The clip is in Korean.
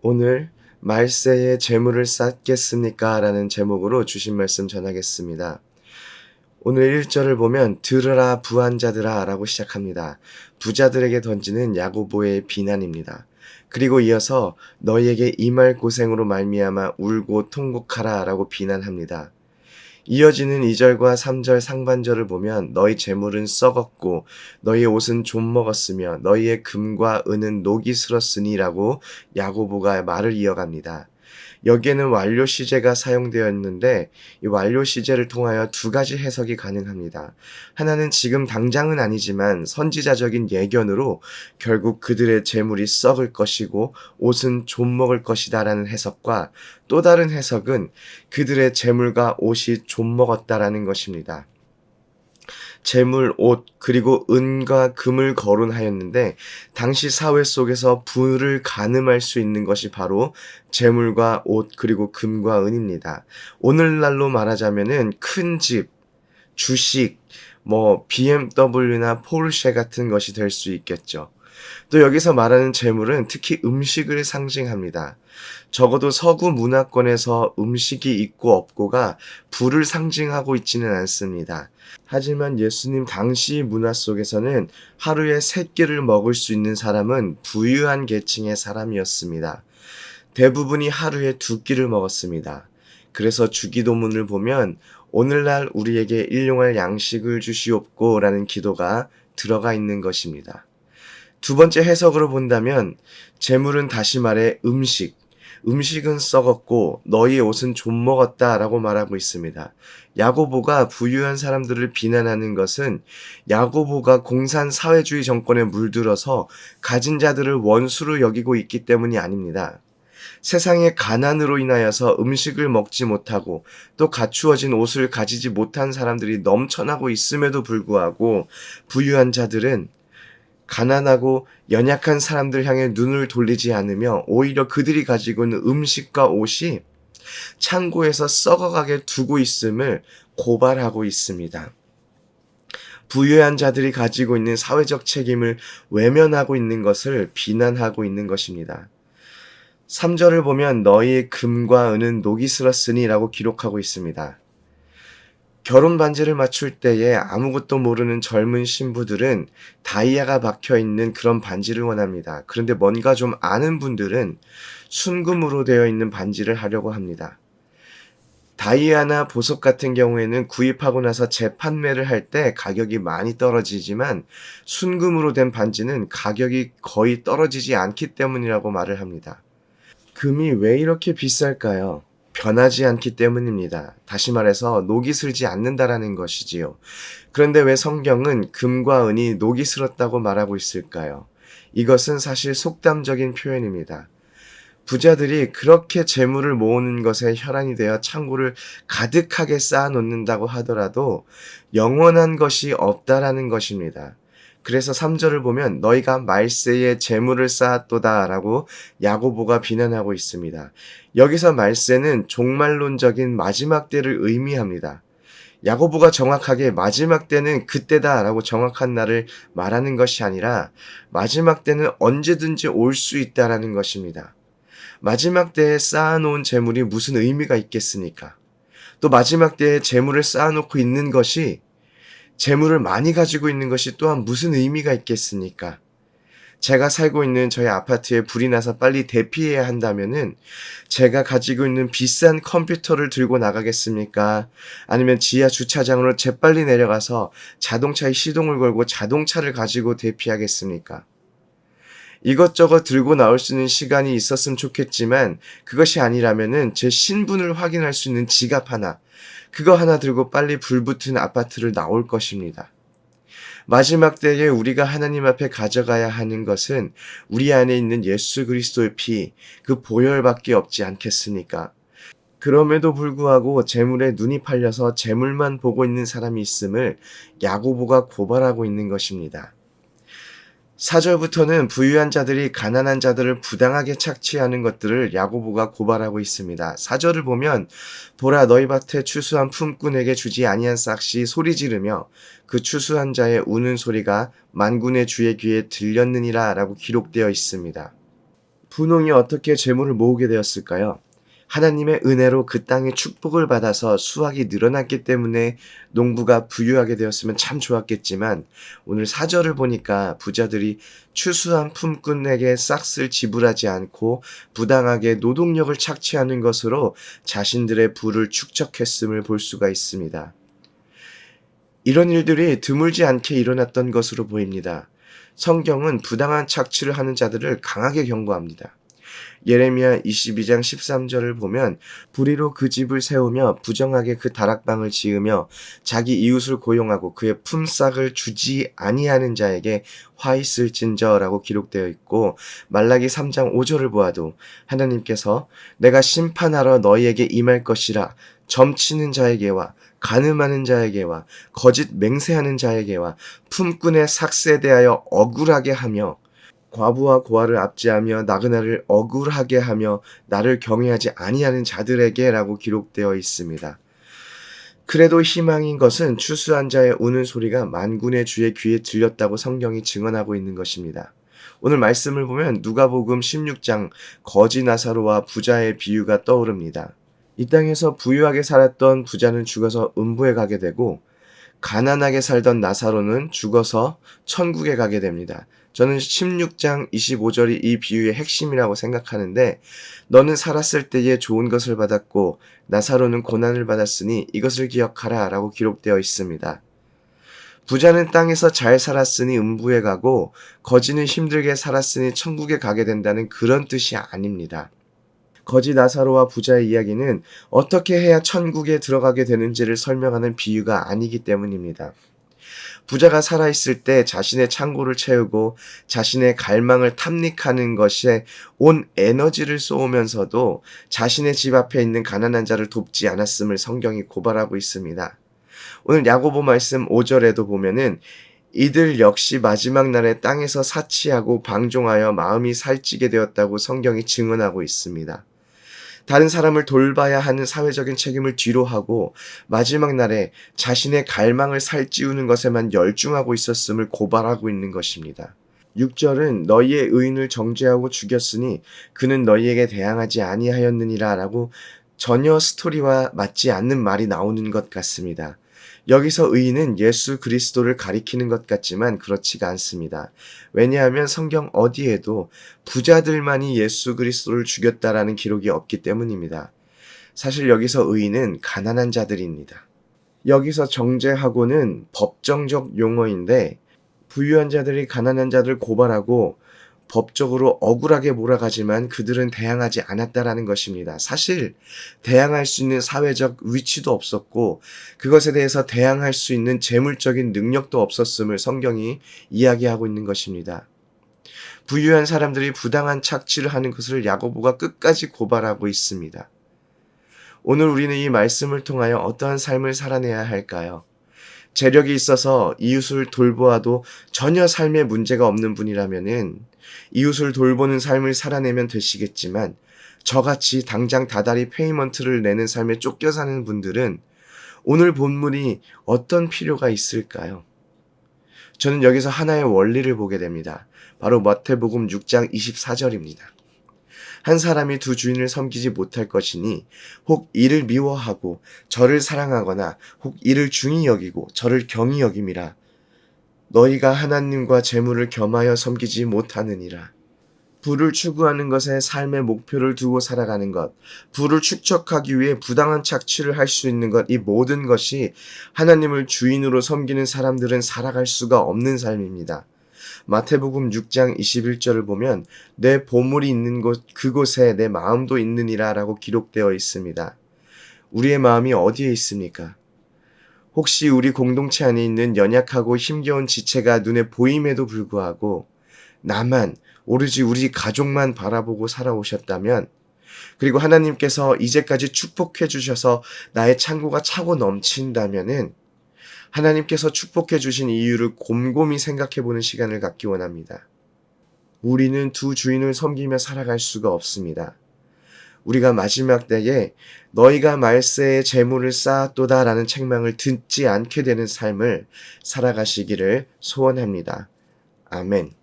오늘 말세에 재물을 쌓겠습니까? 라는 제목으로 주신 말씀 전하겠습니다. 오늘 1절을 보면 들으라 부한자들아 라고 시작합니다. 부자들에게 던지는 야고보의 비난입니다. 그리고 이어서 너희에게 임할 고생으로 말미암아 울고 통곡하라 라고 비난합니다. 이어지는 2절과 3절 상반절을 보면 너희 재물은 썩었고 너희 옷은 좀 먹었으며 너희의 금과 은은 녹이 슬었으니라고 야고보가 말을 이어갑니다. 여기에는 완료 시제가 사용되었는데 이 완료 시제를 통하여 두 가지 해석이 가능합니다. 하나는 지금 당장은 아니지만 선지자적인 예견으로 결국 그들의 재물이 썩을 것이고 옷은 좀 먹을 것이다라는 해석과 또 다른 해석은 그들의 재물과 옷이 좀 먹었다라는 것입니다. 재물, 옷, 그리고 은과 금을 거론하였는데 당시 사회 속에서 부를 가늠할 수 있는 것이 바로 재물과 옷, 그리고 금과 은입니다. 오늘날로 말하자면은 큰 집, 주식, BMW나 포르쉐 같은 것이 될 수 있겠죠. 또 여기서 말하는 재물은 특히 음식을 상징합니다. 적어도 서구 문화권에서 음식이 있고 없고가 부를 상징하고 있지는 않습니다. 하지만 예수님 당시 문화 속에서는 하루에 3끼를 먹을 수 있는 사람은 부유한 계층의 사람이었습니다. 대부분이 하루에 2끼를 먹었습니다. 그래서 주기도문을 보면 오늘날 우리에게 일용할 양식을 주시옵고 라는 기도가 들어가 있는 것입니다. 두 번째 해석으로 본다면 재물은 다시 말해 음식은 썩었고 너희의 옷은 좀 먹었다 라고 말하고 있습니다. 야고보가 부유한 사람들을 비난하는 것은 야고보가 공산사회주의 정권에 물들어서 가진 자들을 원수로 여기고 있기 때문이 아닙니다. 세상의 가난으로 인하여서 음식을 먹지 못하고 또 갖추어진 옷을 가지지 못한 사람들이 넘쳐나고 있음에도 불구하고 부유한 자들은 가난하고 연약한 사람들 향해 눈을 돌리지 않으며 오히려 그들이 가지고 있는 음식과 옷이 창고에서 썩어가게 두고 있음을 고발하고 있습니다. 부유한 자들이 가지고 있는 사회적 책임을 외면하고 있는 것을 비난하고 있는 것입니다. 3절을 보면 너희의 금과 은은 녹이 슬었으니 라고 기록하고 있습니다. 결혼 반지를 맞출 때에 아무것도 모르는 젊은 신부들은 다이아가 박혀있는 그런 반지를 원합니다. 그런데 뭔가 좀 아는 분들은 순금으로 되어 있는 반지를 하려고 합니다. 다이아나 보석 같은 경우에는 구입하고 나서 재판매를 할 때 가격이 많이 떨어지지만 순금으로 된 반지는 가격이 거의 떨어지지 않기 때문이라고 말을 합니다. 금이 왜 이렇게 비쌀까요? 변하지 않기 때문입니다. 다시 말해서 녹이 슬지 않는다라는 것이지요. 그런데 왜 성경은 금과 은이 녹이 슬었다고 말하고 있을까요? 이것은 사실 속담적인 표현입니다. 부자들이 그렇게 재물을 모으는 것에 혈안이 되어 창고를 가득하게 쌓아놓는다고 하더라도 영원한 것이 없다라는 것입니다. 그래서 3절을 보면 너희가 말세에 재물을 쌓았도다 라고 야고보가 비난하고 있습니다. 여기서 말세는 종말론적인 마지막 때를 의미합니다. 야고보가 정확하게 마지막 때는 그때다 라고 정확한 날을 말하는 것이 아니라 마지막 때는 언제든지 올 수 있다라는 것입니다. 마지막 때에 쌓아놓은 재물이 무슨 의미가 있겠습니까? 또 마지막 때에 재물을 쌓아놓고 있는 것이 재물을 많이 가지고 있는 것이 또한 무슨 의미가 있겠습니까? 제가 살고 있는 저희 아파트에 불이 나서 빨리 대피해야 한다면은 제가 가지고 있는 비싼 컴퓨터를 들고 나가겠습니까? 아니면 지하 주차장으로 재빨리 내려가서 자동차에 시동을 걸고 자동차를 가지고 대피하겠습니까? 이것저것 들고 나올 수 있는 시간이 있었으면 좋겠지만 그것이 아니라면은 제 신분을 확인할 수 있는 지갑 하나, 그거 하나 들고 빨리 불붙은 아파트를 나올 것입니다. 마지막 때에 우리가 하나님 앞에 가져가야 하는 것은 우리 안에 있는 예수 그리스도의 피, 그 보혈밖에 없지 않겠습니까? 그럼에도 불구하고 재물에 눈이 팔려서 재물만 보고 있는 사람이 있음을 야고보가 고발하고 있는 것입니다. 4절부터는 부유한 자들이 가난한 자들을 부당하게 착취하는 것들을 야고보가 고발하고 있습니다. 4절을 보면 보라 너희 밭에 추수한 품꾼에게 주지 아니한 싹시 소리 지르며 그 추수한 자의 우는 소리가 만군의 주의 귀에 들렸느니라 라고 기록되어 있습니다. 분홍이 어떻게 재물을 모으게 되었을까요? 하나님의 은혜로 그 땅에 축복을 받아서 수확이 늘어났기 때문에 농부가 부유하게 되었으면 참 좋았겠지만 오늘 사절을 보니까 부자들이 추수한 품꾼에게 싹쓸 지불하지 않고 부당하게 노동력을 착취하는 것으로 자신들의 부를 축적했음을 볼 수가 있습니다. 이런 일들이 드물지 않게 일어났던 것으로 보입니다. 성경은 부당한 착취를 하는 자들을 강하게 경고합니다. 예레미야 22장 13절을 보면 불의로 그 집을 세우며 부정하게 그 다락방을 지으며 자기 이웃을 고용하고 그의 품삯을 주지 아니하는 자에게 화 있을진저라고 기록되어 있고, 말라기 3장 5절을 보아도 하나님께서 내가 심판하러 너희에게 임할 것이라 점치는 자에게와 간음하는 자에게와 거짓 맹세하는 자에게와 품꾼의 삭세에 대하여 억울하게 하며 과부와 고아를 압제하며 나그네를 억울하게 하며 나를 경외하지 아니하는 자들에게라고 기록되어 있습니다. 그래도 희망인 것은 추수한 자의 우는 소리가 만군의 주의 귀에 들렸다고 성경이 증언하고 있는 것입니다. 오늘 말씀을 보면 누가복음 16장 거지 나사로와 부자의 비유가 떠오릅니다. 이 땅에서 부유하게 살았던 부자는 죽어서 음부에 가게 되고 가난하게 살던 나사로는 죽어서 천국에 가게 됩니다. 저는 16장 25절이 이 비유의 핵심이라고 생각하는데, 너는 살았을 때에 좋은 것을 받았고 나사로는 고난을 받았으니 이것을 기억하라 라고 기록되어 있습니다. 부자는 땅에서 잘 살았으니 음부에 가고 거지는 힘들게 살았으니 천국에 가게 된다는 그런 뜻이 아닙니다. 거지 나사로와 부자의 이야기는 어떻게 해야 천국에 들어가게 되는지를 설명하는 비유가 아니기 때문입니다. 부자가 살아있을 때 자신의 창고를 채우고 자신의 갈망을 탐닉하는 것에 온 에너지를 쏟으면서도 자신의 집 앞에 있는 가난한 자를 돕지 않았음을 성경이 고발하고 있습니다. 오늘 야고보 말씀 5절에도 보면은 이들 역시 마지막 날에 땅에서 사치하고 방종하여 마음이 살찌게 되었다고 성경이 증언하고 있습니다. 다른 사람을 돌봐야 하는 사회적인 책임을 뒤로 하고 마지막 날에 자신의 갈망을 살찌우는 것에만 열중하고 있었음을 고발하고 있는 것입니다. 6절은 너희의 의인을 정죄하고 죽였으니 그는 너희에게 대항하지 아니하였느니라 라고 전혀 스토리와 맞지 않는 말이 나오는 것 같습니다. 여기서 의인은 예수 그리스도를 가리키는 것 같지만 그렇지가 않습니다. 왜냐하면 성경 어디에도 부자들만이 예수 그리스도를 죽였다라는 기록이 없기 때문입니다. 사실 여기서 의인은 가난한 자들입니다. 여기서 정죄하고는 법정적 용어인데 부유한 자들이 가난한 자들을 고발하고 법적으로 억울하게 몰아가지만 그들은 대항하지 않았다라는 것입니다. 사실 대항할 수 있는 사회적 위치도 없었고 그것에 대해서 대항할 수 있는 재물적인 능력도 없었음을 성경이 이야기하고 있는 것입니다. 부유한 사람들이 부당한 착취를 하는 것을 야고보가 끝까지 고발하고 있습니다. 오늘 우리는 이 말씀을 통하여 어떠한 삶을 살아내야 할까요? 재력이 있어서 이웃을 돌보아도 전혀 삶에 문제가 없는 분이라면은 이웃을 돌보는 삶을 살아내면 되시겠지만, 저같이 당장 다달이 페이먼트를 내는 삶에 쫓겨 사는 분들은 오늘 본문이 어떤 필요가 있을까요? 저는 여기서 하나의 원리를 보게 됩니다. 바로 마태복음 6장 24절입니다. 한 사람이 두 주인을 섬기지 못할 것이니 혹 이를 미워하고 저를 사랑하거나 혹 이를 중히 여기고 저를 경히 여김이라. 너희가 하나님과 재물을 겸하여 섬기지 못하느니라. 부를 추구하는 것에 삶의 목표를 두고 살아가는 것, 부를 축적하기 위해 부당한 착취를 할 수 있는 것, 이 모든 것이 하나님을 주인으로 섬기는 사람들은 살아갈 수가 없는 삶입니다. 마태복음 6장 21절을 보면 내 보물이 있는 곳 그곳에 내 마음도 있느니라 라고 기록되어 있습니다. 우리의 마음이 어디에 있습니까? 혹시 우리 공동체 안에 있는 연약하고 힘겨운 지체가 눈에 보임에도 불구하고 나만, 오로지 우리 가족만 바라보고 살아오셨다면, 그리고 하나님께서 이제까지 축복해 주셔서 나의 창고가 차고 넘친다면은 하나님께서 축복해 주신 이유를 곰곰이 생각해 보는 시간을 갖기 원합니다. 우리는 두 주인을 섬기며 살아갈 수가 없습니다. 우리가 마지막 때에 너희가 말세에 재물을 쌓았도다 라는 책망을 듣지 않게 되는 삶을 살아가시기를 소원합니다. 아멘.